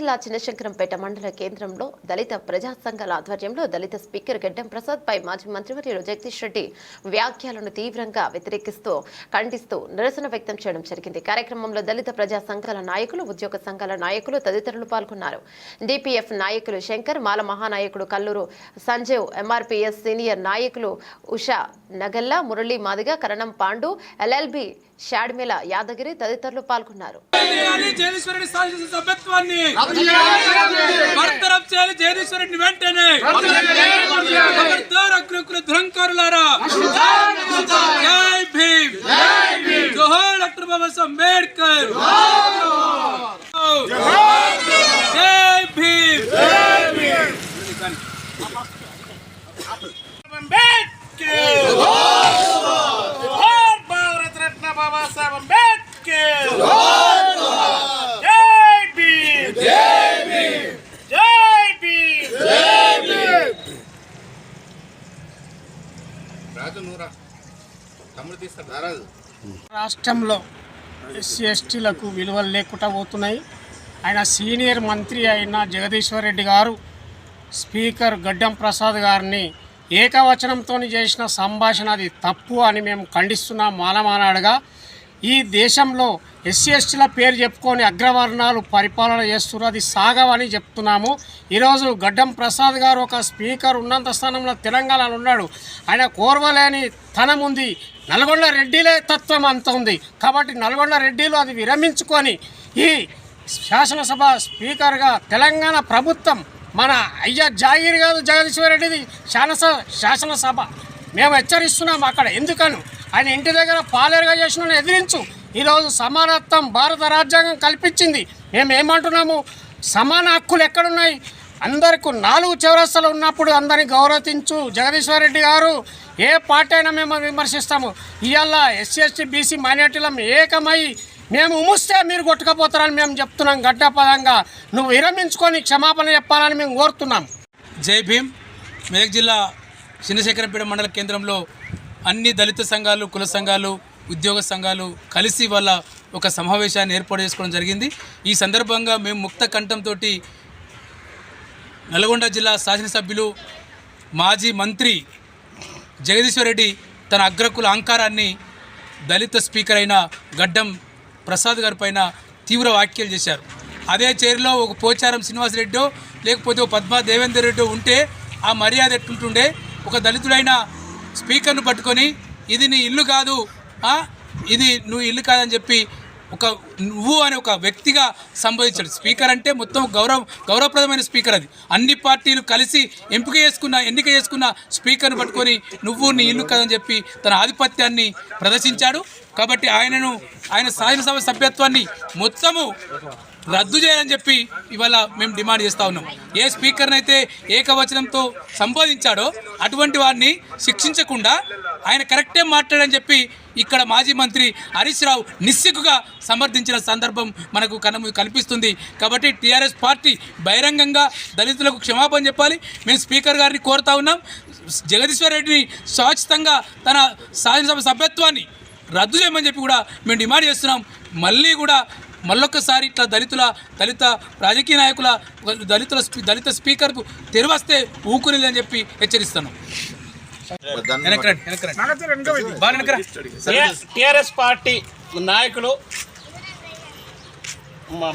జిల్లా చిన్నశంకరంపేట మండల కేంద్రంలో దళిత ప్రజా సంఘాల ఆధ్వర్యంలో దళిత స్పీకర్ గడ్డం ప్రసాద్ పై మాజీ మంత్రివర్యులు జగదీష్ రెడ్డి వ్యాఖ్యలను తీవ్రంగా ఖండిస్తూ నిరసన వ్యక్తం చేయడం జరిగింది. కార్యక్రమంలో దళిత ప్రజా సంఘాల నాయకులు, ఉద్యోగ సంఘాల నాయకులు తదితరులు పాల్గొన్నారు. డిపిఎఫ్ నాయకులు శంకర్, మాల మహానాయకుడు కల్లూరు సంజీవ్, ఎంఆర్పీఎస్ సీనియర్ నాయకులు ఉషా నగల్లా, మురళీ మాదిగ, కరణం పాండు, ఎల్ఎల్బి షాడ్మేల యాదగిరి తదితరులు పాల్గొన్నారు. రాష్ట్రంలో ఎస్సీ ఎస్టీలకు విలువలు లేకుండా పోతున్నాయి. ఆయన సీనియర్ మంత్రి అయిన జగదీశ్వర్ రెడ్డి గారు స్పీకర్ గడ్డం ప్రసాద్ గారిని ఏకవచనంతో చేసిన సంభాషణ అది తప్పు అని మేము ఖండిస్తున్నాం. మాలమానాడుగా ఈ దేశంలో ఎస్సీ ఎస్టీల పేరు చెప్పుకొని అగ్రవర్ణాలు పరిపాలన చేస్తున్నారు, అది సాగవని చెప్తున్నాము. ఈరోజు గడ్డం ప్రసాద్ గారు ఒక స్పీకర్ ఉన్నంత స్థానంలో తెలంగాణలో ఉన్నాడు. ఆయన కోరవలేని తనం ఉంది. నల్గొండ రెడ్డిలే తత్వం అంత ఉంది కాబట్టి నల్గొండ రెడ్డిలు అది విరమించుకొని ఈ శాసనసభ స్పీకర్గా తెలంగాణ ప్రభుత్వం మన అయ్యా జాగీర్ కాదు జగదీశ్వర్ రెడ్డిది శాసనసభ మేము హెచ్చరిస్తున్నాం. అక్కడ ఎందుకను ఆయన ఇంటి దగ్గర పాలేరుగా చేసిన ఎదిరించు. ఈరోజు సమానత్వం భారత రాజ్యాంగం కల్పించింది. మేము ఏమంటున్నాము, సమాన హక్కులు ఎక్కడున్నాయి? అందరికీ 4 చౌరస్తాలు ఉన్నప్పుడు అందరినీ గౌరవించు జగదీశ్వర్ రెడ్డి గారు. ఏ పార్టీ అయినా మేము విమర్శిస్తాము. ఇవాళ ఎస్సీ ఎస్టీ బీసీ మైనార్టీలం ఏకమై మేము ఉమ్ముస్తే మీరు కొట్టుకపోతారని మేము చెప్తున్నాం. గడ్డపదంగా నువ్వు విరమించుకొని క్షమాపణ చెప్పాలని మేము కోరుతున్నాం. జై భీమ్. మెదక్ జిల్లా చిన్నశంకరంపేట మండల కేంద్రంలో అన్ని దళిత సంఘాలు, కుల సంఘాలు, ఉద్యోగ సంఘాలు కలిసి వాళ్ళ ఒక సమావేశాన్ని ఏర్పాటు చేసుకోవడం జరిగింది. ఈ సందర్భంగా మేము ముక్త కంఠంతో నల్గొండ జిల్లా శాసనసభ్యులు మాజీ మంత్రి జగదీశ్వర్ రెడ్డి తన అగ్రకుల అహంకారాన్ని దళిత స్పీకర్ అయిన గడ్డం ప్రసాద్ గారి పైన తీవ్ర వ్యాఖ్యలు చేశారు. అదే చైర్లో ఒక పోచారం శ్రీనివాసరెడ్డో లేకపోతే ఒక పద్మా దేవేందర్ రెడ్డో ఉంటే ఆ మర్యాద ఎట్టుంటుండే. ఒక దళితుడైన స్పీకర్ను పట్టుకొని ఇది నీ ఇల్లు కాదు, ఇది నువ్వు ఇల్లు కాదని చెప్పి నువ్వు అనే ఒక వ్యక్తిగా సంబోధించాడు. స్పీకర్ అంటే మొత్తం గౌరవప్రదమైన స్పీకర్. అది అన్ని పార్టీలు కలిసి ఎన్నిక చేసుకున్న స్పీకర్ను పట్టుకొని నువ్వు నీ ఇల్లు కాదని చెప్పి తన ఆధిపత్యాన్ని ప్రదర్శించాడు. కాబట్టి ఆయన శాసనసభ సభ్యత్వాన్ని మొత్తము రద్దు చేయాలని చెప్పి ఇవాళ మేము డిమాండ్ చేస్తూ ఉన్నాం. ఏ స్పీకర్ని అయితే ఏకవచనంతో సంబోధించాడో అటువంటి వారిని శిక్షించకుండా ఆయన కరెక్టే మాట్లాడని చెప్పి ఇక్కడ మాజీ మంత్రి హరీష్ రావు నిస్సిగ్గుగా సమర్థించిన సందర్భం మనకు కనిపిస్తుంది. కాబట్టి టీఆర్ఎస్ పార్టీ బహిరంగంగా దళితులకు క్షమాపణ చెప్పాలి. మేము స్పీకర్ గారిని కోరుతా ఉన్నాం. జగదీశ్వర్ రెడ్డిని శాశ్వతంగా తన శాసనసభ సభ్యత్వాన్ని రద్దు చేయమని చెప్పి కూడా మేము డిమాండ్ చేస్తున్నాం. మళ్ళొక్కసారి ఇట్లా దళిత రాజకీయ నాయకుల దళిత స్పీకర్కు తెరవస్తే ఊకునిలని చెప్పి హెచ్చరిస్తాను. టిఆర్ఎస్ పార్టీ నాయకులు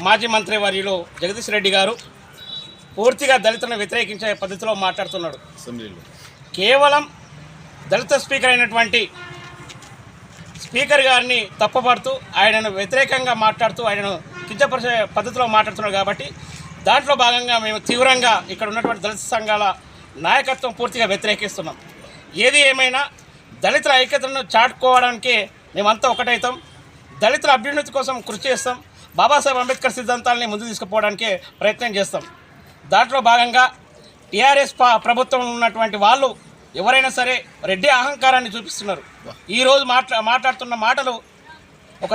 మాజీ మంత్రి వర్యులు జగదీష్ రెడ్డి గారు పూర్తిగా దళితులను వ్యతిరేకించే పద్ధతిలో మాట్లాడుతున్నాడు. కేవలం దళిత స్పీకర్ అయినటువంటి స్పీకర్ గారిని తప్పుపడుతూ ఆయనను వ్యతిరేకంగా మాట్లాడుతూ ఆయనను కించపరిచే పద్ధతిలో మాట్లాడుతున్నాడు. కాబట్టి దాంట్లో భాగంగా మేము తీవ్రంగా ఇక్కడ ఉన్నటువంటి దళిత సంఘాల నాయకత్వం పూర్తిగా వ్యతిరేకిస్తున్నాం. ఏది ఏమైనా దళితుల ఐక్యతను చాటుకోవడానికి మేమంతా ఒకటైతాం. దళితుల అభ్యున్నతి కోసం కృషి చేస్తాం. బాబాసాహెబ్ అంబేద్కర్ సిద్ధాంతాలని ముందు తీసుకుపోవడానికి ప్రయత్నం చేస్తాం. దాంట్లో భాగంగా టీఆర్ఎస్ ప్రభుత్వం ఉన్నటువంటి వాళ్ళు ఎవరైనా సరే రెడ్డి అహంకారాన్ని చూపిస్తున్నారు. ఈరోజు మాట్లాడుతున్న మాటలు ఒక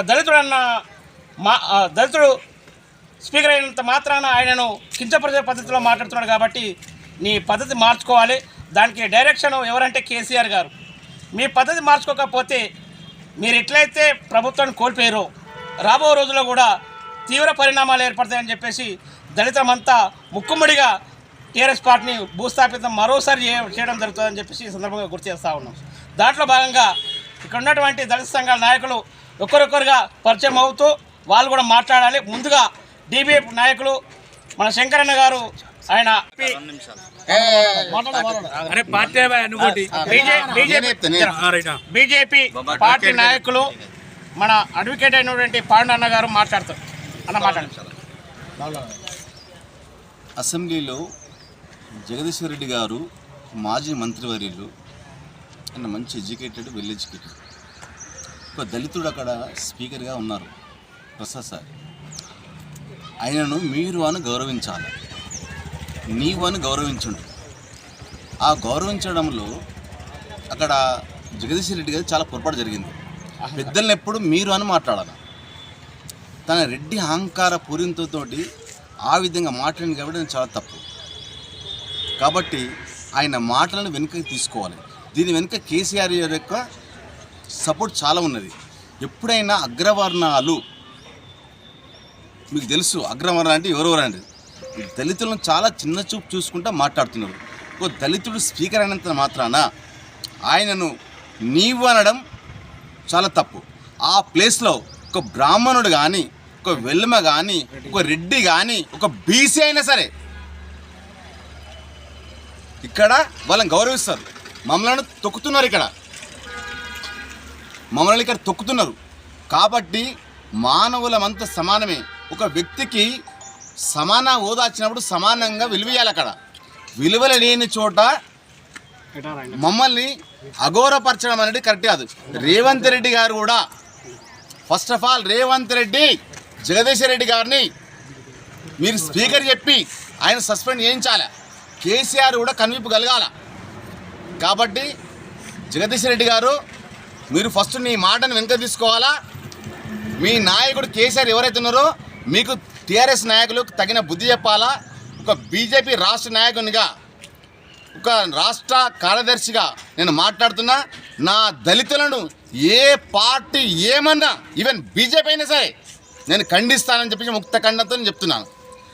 దళితుడు స్పీకర్ అయినంత మాత్రాన ఆయనను కించపరిచే పద్ధతిలో మాట్లాడుతున్నాడు. కాబట్టి నీ పద్ధతి మార్చుకోవాలి. దానికి డైరెక్షన్ ఎవరంటే కేసీఆర్ గారు. మీ పద్ధతి మార్చుకోకపోతే మీరు ఎట్లయితే ప్రభుత్వాన్ని కోల్పోయారో రాబో రోజుల్లో కూడా తీవ్ర పరిణామాలు ఏర్పడతాయని చెప్పేసి దళితులమంతా ముక్కుమ్మడిగా టీఆర్ఎస్ పార్టీని భూస్థాపితం మరోసారి చేయడం జరుగుతుందని చెప్పేసి ఈ సందర్భంగా గుర్తు చేస్తూ ఉన్నాం. దాంట్లో భాగంగా ఇక్కడ ఉన్నటువంటి దళిత సంఘాల నాయకులు ఒక్కరొక్కరుగా పరిచయం అవుతూ వాళ్ళు కూడా మాట్లాడాలి. ముందుగా డీబీఎఫ్ నాయకులు మన శంకరన్న గారు, ఆయన బీజేపీ పార్టీ నాయకులు మన అడ్వకేట్ అయినటువంటి పాండన్న గారు మాట్లాడతారు. అన్న మాట్లాడండి. అసెంబ్లీలో జగదీశ్వర్ రెడ్డి గారు మాజీ మంత్రివర్యులు, ఆయన మంచి ఎడ్యుకేటెడ్, వెల్ ఎడ్యుకేటెడ్, ఒక దళితుడు అక్కడ స్పీకర్గా ఉన్నారు ప్రసాద్ సార్. ఆయనను మీరు అని గౌరవించాలి, నీవు అని గౌరవించండు. ఆ గౌరవించడంలో అక్కడ జగదీశ్వర్ రెడ్డి గారు చాలా పొరపాటు జరిగింది. పెద్దలను ఎప్పుడు మీరు అని మాట్లాడాలి. తన రెడ్డి అహంకార పూరింతో ఆ విధంగా మాట్లాడింది కాబట్టి అది చాలా తప్పు. కాబట్టి ఆయన మాటలను వెనుకకి తీసుకోవాలి. దీని వెనుక కేసీఆర్ యొక్క సపోర్ట్ చాలా ఉన్నది. ఎప్పుడైనా అగ్రవర్ణాలు, మీకు తెలుసు అగ్రవర్ణ అంటే ఎవరెవరండి, దళితులను చాలా చిన్న చూపు చూసుకుంటూ మాట్లాడుతున్నారు. ఒక దళితుడు స్పీకర్ అయినంత మాత్రాన ఆయనను నీవు అనడం చాలా తప్పు. ఆ ప్లేస్లో ఒక బ్రాహ్మణుడు కానీ, ఒక వెల్మ కానీ, ఒక రెడ్డి కానీ, ఒక బీసీ అయినా సరే ఇక్కడ వాళ్ళని గౌరవిస్తారు. మమ్మల్ని తొక్కుతున్నారు, మమ్మల్ని ఇక్కడ తొక్కుతున్నారు. కాబట్టి మానవులమంతా సమానమే. ఒక వ్యక్తికి సమాన హోదా వచ్చినప్పుడు సమానంగా విలువేయాలి. అక్కడ విలువలు లేని చోట మమ్మల్ని అగౌరవపరచడం అనేది కరెక్ట్ కాదు. రేవంత్ రెడ్డి గారు కూడా first of all Revanth Reddy Jagadishwar Reddy గారిని మీరు స్పీకర్ చెప్పి ఆయన సస్పెండ్ చేయించాలి. కేసీఆర్ కూడా కనువిప్పు కలగాల. కాబట్టి జగదీశ్వర్ రెడ్డి గారు మీరు ఫస్ట్ నీ మాటను వెనుక తీసుకోవాలా. మీ నాయకుడు కేసీఆర్ ఎవరైతే ఉన్నారో మీకు టీఆర్ఎస్ నాయకులు తగిన బుద్ధి చెప్పాలా. ఒక బీజేపీ రాష్ట్ర నాయకునిగా, ఒక రాష్ట్ర కార్యదర్శిగా నేను మాట్లాడుతున్నా. నా దళితులను ఏ పార్టీ ఏమన్నా, ఈవెన్ బీజేపీ అయినా సరే నేను ఖండిస్తానని చెప్పి ముక్త ఖండంతో నేను చెప్తున్నాను.